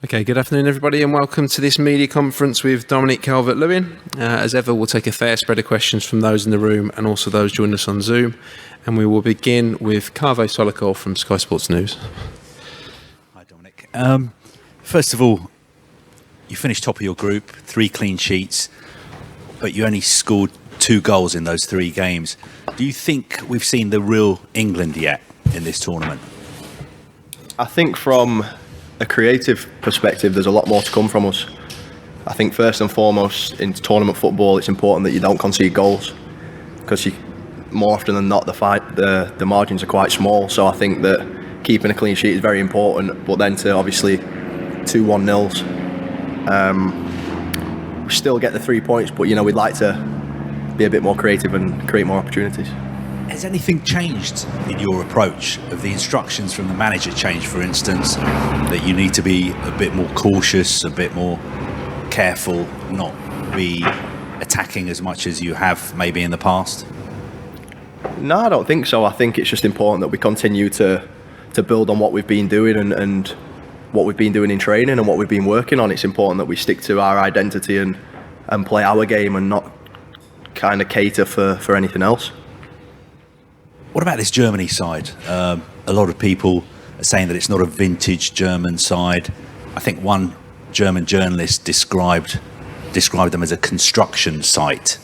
Okay, good afternoon everybody and welcome to this media conference with Dominic Calvert-Lewin. As ever, we'll take a fair spread of questions from those in the room and also those joining us on Zoom. And we will begin with Kave Solikor from Sky Sports News. Hi Dominic. First of all, you finished top of your group, 3 clean sheets, but you only scored 2 goals in those 3 games. Do you think we've seen the real England yet in this tournament? I think from a creative perspective, there's a lot more to come from us. I think first and foremost in tournament football, it's important that you don't concede goals because more often than not, the margins are quite small. So I think that keeping a clean sheet is very important. But then to obviously 2-1 nils, we still get the 3 points, but we'd like to be a bit more creative and create more opportunities. Has anything changed in your approach? Have the instructions from the manager changed, for instance, that you need to be a bit more cautious, a bit more careful, not be attacking as much as you have maybe in the past? No, I don't think so. I think it's just important that we continue to build on what we've been doing and what we've been doing in training and what we've been working on. It's important that we stick to our identity and play our game and not kind of cater for anything else. What about this Germany side? A lot of people are saying that it's not a vintage German side. I think one German journalist described them as a construction site.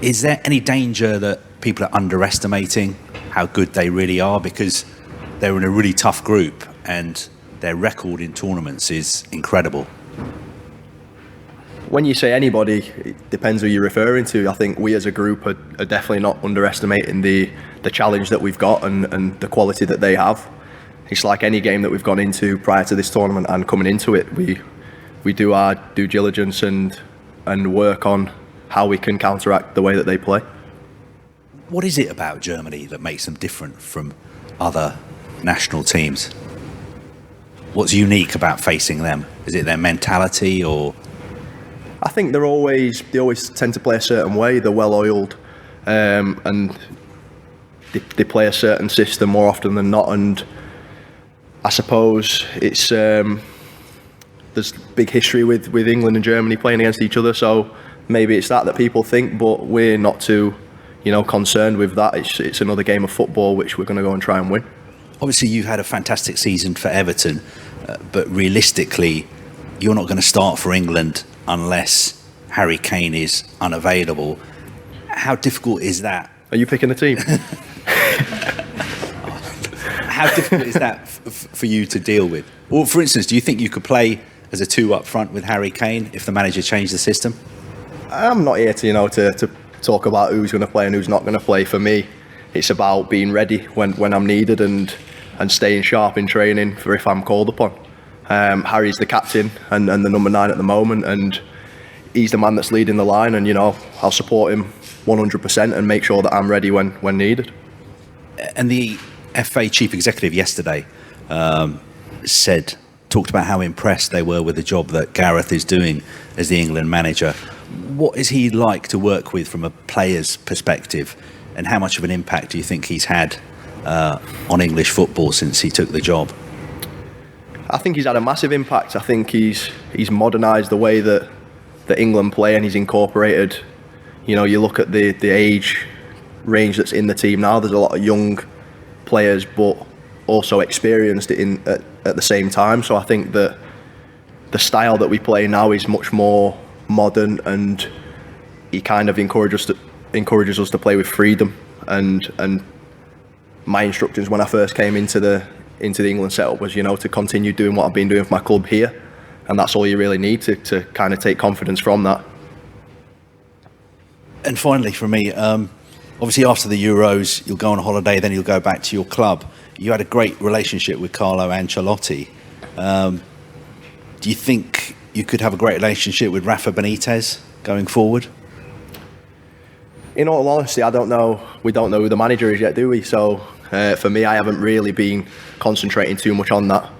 Is there any danger that people are underestimating how good they really are? Because they're in a really tough group and their record in tournaments is incredible. When you say anybody, it depends who you're referring to. I think we as a group are definitely not underestimating the challenge that we've got and the quality that they have. It's like any game that we've gone into prior to this tournament and coming into it, we do our due diligence and work on how we can counteract the way that they play. What is it about Germany that makes them different from other national teams? What's unique about facing them? Is it their mentality or...? I think they always tend to play a certain way. They're well oiled, and they play a certain system more often than not. And I suppose it's there's big history with England and Germany playing against each other. So maybe it's that people think, but we're not too concerned with that. It's another game of football which we're going to go and try and win. Obviously, you've had a fantastic season for Everton, but realistically, you're not going to start for England unless Harry Kane is unavailable. How difficult is that? Are you picking the team? How difficult is that for you to deal with? Or, for instance, do you think you could play as a 2 up front with Harry Kane if the manager changed the system? I'm not here to talk about who's going to play and who's not going to play. For me, it's about being ready when I'm needed and staying sharp in training for if I'm called upon. Harry's the captain and the number 9 at the moment, and he's the man that's leading the line, and I'll support him 100% and make sure that I'm ready when needed. And the FA chief executive yesterday talked about how impressed they were with the job that Gareth is doing as the England manager. What is he like to work with from a player's perspective, and how much of an impact do you think he's had on English football since he took the job? I think he's had a massive impact. I think he's modernised the way that England play, and he's incorporated. You look at the age range that's in the team now. There's a lot of young players, but also experienced at the same time. So I think that the style that we play now is much more modern, and he kind of encourages us to play with freedom. And my instructions when I first came into the England setup was, to continue doing what I've been doing for my club here, and that's all you really need to kind of take confidence from that. And finally, for me, obviously after the Euros, you'll go on holiday, then you'll go back to your club. You had a great relationship with Carlo Ancelotti. Do you think you could have a great relationship with Rafa Benitez going forward? In all honesty, I don't know. We don't know who the manager is yet, do we? So for me, I haven't really been concentrating too much on that,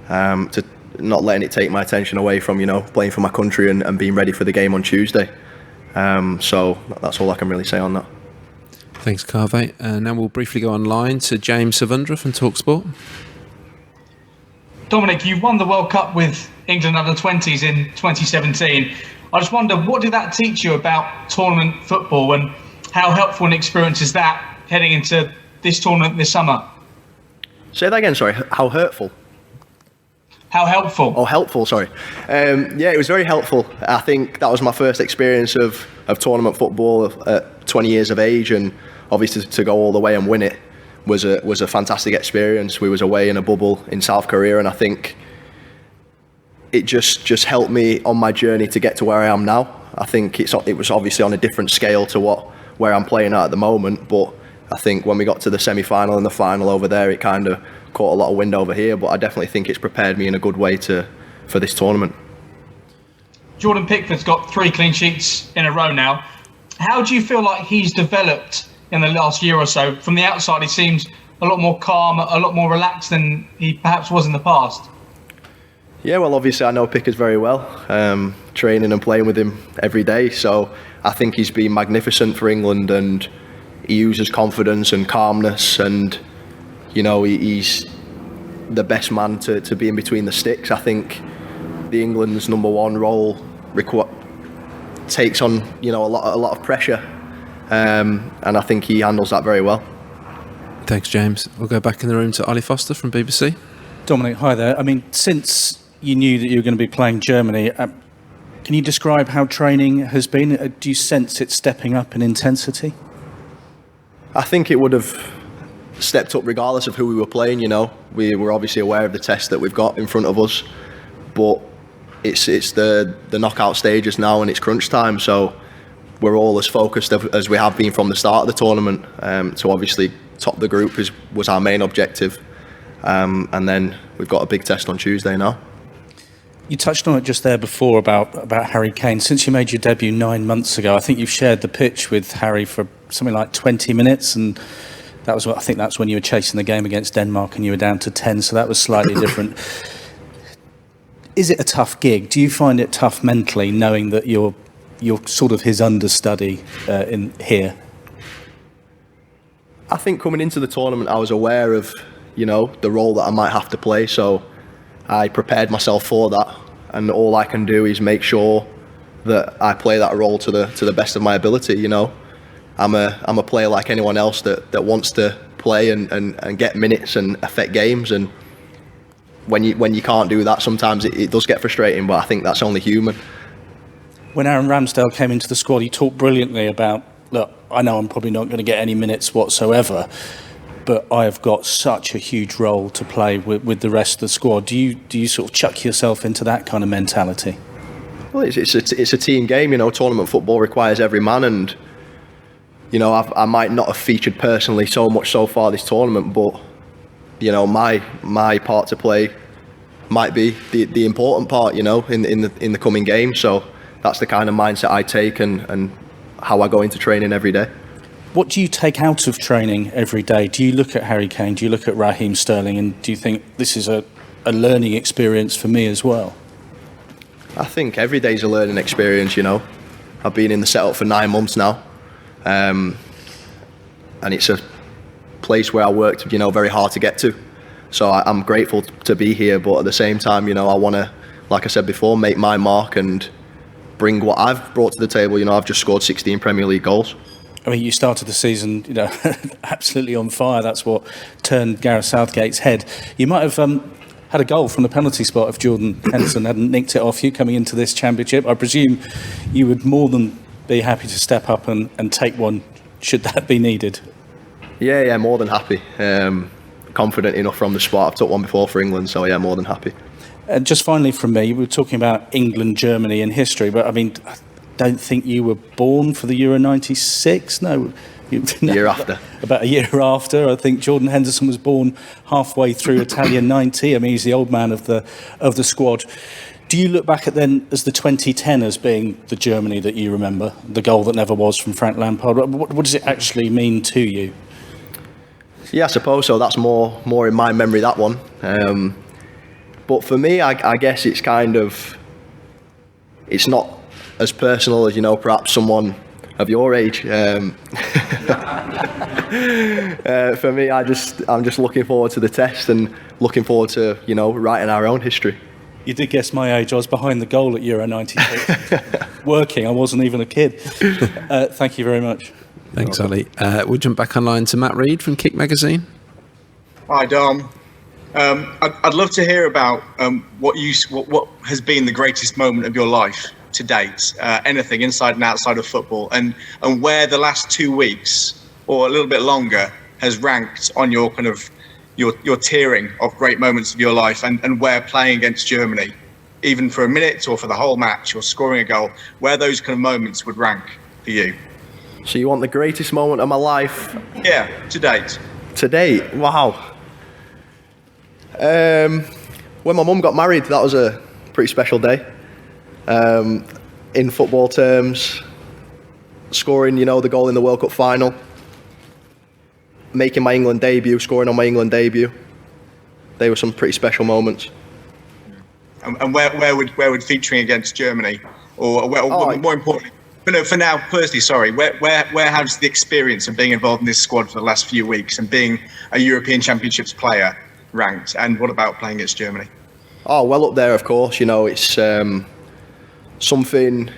to not letting it take my attention away from playing for my country and being ready for the game on Tuesday. So that's all I can really say on that. Thanks, Kave. Now we'll briefly go online to James Savundra from TalkSport. Dominic, you won the World Cup with England under-20s in 2017. I just wonder, what did that teach you about tournament football, and how helpful an experience is that heading into this tournament this summer? Say that again, sorry. How hurtful? How helpful? Oh, helpful, sorry. Yeah, it was very helpful. I think that was my first experience of tournament football at 20 years of age, and obviously to go all the way and win it was a fantastic experience. We was away in a bubble in South Korea, and I think it just helped me on my journey to get to where I am now. I think it was obviously on a different scale to where I'm playing at the moment, but I think when we got to the semi-final and the final over there, it kind of caught a lot of wind over here, but I definitely think it's prepared me in a good way for this tournament. Jordan Pickford's got 3 clean sheets in a row now. How do you feel like he's developed in the last year or so? From the outside, he seems a lot more calm, a lot more relaxed than he perhaps was in the past. Yeah, well, obviously I know Pickers very well, training and playing with him every day, so I think he's been magnificent for England, and he uses confidence and calmness, and he's the best man to be in between the sticks. I think the England's number one role takes on a lot of pressure, and I think he handles that very well. Thanks, James. We'll go back in the room to Ali Foster from BBC. Dominic, hi there. I mean, since you knew that you were going to be playing Germany, can you describe how training has been? Do you sense it stepping up in intensity? I think it would have stepped up regardless of who we were playing. We were obviously aware of the test that we've got in front of us, but it's the knockout stages now, and it's crunch time, so we're all as focused as we have been from the start of the tournament. To obviously top the group was our main objective, and then we've got a big test on Tuesday now. You touched on it just there before about Harry Kane. Since you made your debut 9 months ago, I think you've shared the pitch with Harry for something like 20 minutes, and I think that's when you were chasing the game against Denmark and you were down to 10, so that was slightly different. Is it a tough gig? Do you find it tough mentally, knowing that you're sort of his understudy in here? I think coming into the tournament, I was aware of the role that I might have to play, so I prepared myself for that, and all I can do is make sure that I play that role to the best of my ability. I'm a player like anyone else that wants to play and get minutes and affect games, and when you can't do that, sometimes it does get frustrating, but I think that's only human. When Aaron Ramsdale came into the squad, he talked brilliantly about, look, I know I'm probably not going to get any minutes whatsoever, but I have got such a huge role to play with the rest of the squad. Do you sort of chuck yourself into that kind of mentality? Well, it's a team game. Tournament football requires every man, and I might not have featured personally so much so far this tournament, but my part to play might be the important part. In the coming game. So that's the kind of mindset I take and how I go into training every day. What do you take out of training every day? Do you look at Harry Kane? Do you look at Raheem Sterling? And do you think this is a learning experience for me as well? I think every day's a learning experience, I've been in the setup for 9 months now. And it's a place where I worked, very hard to get to. So I'm grateful to be here. But at the same time, I want to, like I said before, make my mark and bring what I've brought to the table. I've just scored 16 Premier League goals. I mean, you started the season, absolutely on fire. That's what turned Gareth Southgate's head. You might have had a goal from the penalty spot if Jordan Henderson hadn't nicked it off you coming into this championship. I presume you would more than be happy to step up and take one, should that be needed. Yeah, more than happy. Confident enough from the spot. I've took one before for England, so yeah, more than happy. And just finally from me, we were talking about England, Germany in history, but I mean, don't think you were born for the Euro 96? No. Year after. About a year after. I think Jordan Henderson was born halfway through Italia 90. I mean, he's the old man of the squad. Do you look back at then as the 2010 as being the Germany that you remember? The goal that never was from Frank Lampard? What does it actually mean to you? Yeah, I suppose so. That's more in my memory, that one. But for me, I guess it's kind of... It's not as personal as, perhaps someone of your age. For me, I'm just looking forward to the test and looking forward to, writing our own history. You did guess my age. I was behind the goal at Euro 96. Working, I wasn't even a kid. Thank you very much. Thanks, Ali. We'll jump back online to Matt Reed from Kick Magazine. Hi, Dom. I'd love to hear about what has been the greatest moment of your life to date, anything inside and outside of football, and where the last 2 weeks or a little bit longer has ranked on your kind of your tiering of great moments of your life, and where playing against Germany, even for a minute or for the whole match or scoring a goal, where those kind of moments would rank for you. So you want the greatest moment of my life? Yeah, to date. To date? Wow. When my mum got married, that was a pretty special day. In football terms, scoring, the goal in the World Cup final, making my England debut, scoring on my England debut. They were some pretty special moments. And where would featuring against Germany, or more importantly, but no, for now, personally, sorry, where has the experience of being involved in this squad for the last few weeks and being a European Championships player ranked? And what about playing against Germany? Oh, well up there, of course. It's something,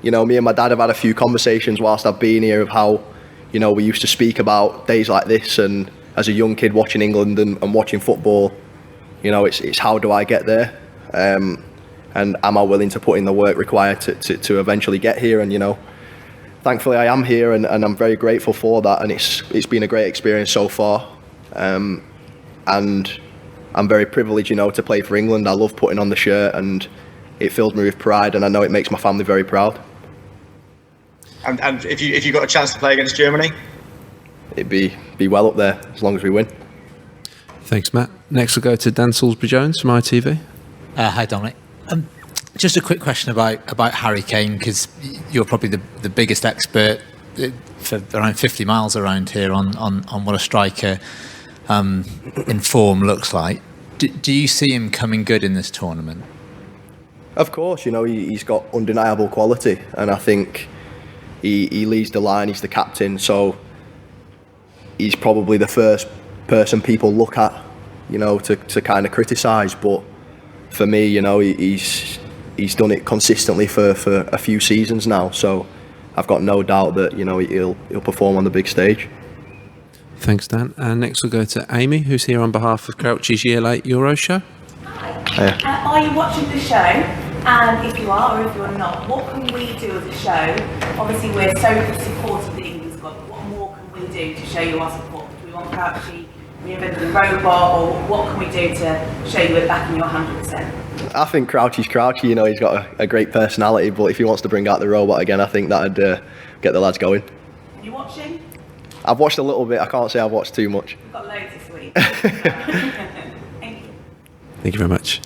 me and my dad have had a few conversations whilst I've been here of how, we used to speak about days like this, and as a young kid watching England and watching football, it's how do I get there? And am I willing to put in the work required to eventually get here? And, thankfully I am here, and I'm very grateful for that. And it's been a great experience so far. And I'm very privileged, to play for England. I love putting on the shirt, and it fills me with pride, and I know it makes my family very proud. And if you got a chance to play against Germany? It'd be well up there, as long as we win. Thanks, Matt. Next we'll go to Dan Salisbury-Jones from ITV. Hi, Dominic. Just a quick question about Harry Kane, because you're probably the biggest expert for around 50 miles around here on what a striker in form looks like. Do you see him coming good in this tournament? Of course, he's got undeniable quality, and I think he leads the line, he's the captain, so he's probably the first person people look at, to kind of criticise. But for me, he's done it consistently for a few seasons now, so I've got no doubt that he'll perform on the big stage. Thanks, Dan. And next we'll go to Amy, who's here on behalf of Crouchy's Year Late Euro Show. Hi. Are you watching the show? And if you are, or if you're not, what can we do as a show? Obviously, we're so supportive of the England squad, but what more can we do to show you our support? Do we want Crouchy, reinvent the robot, or what can we do to show you we're backing you 100%? I think Crouchy's Crouchy. He's got a great personality, but if he wants to bring out the robot again, I think that'd get the lads going. Are you watching? I've watched a little bit. I can't say I've watched too much. We've got loads this week. Thank you. Thank you very much.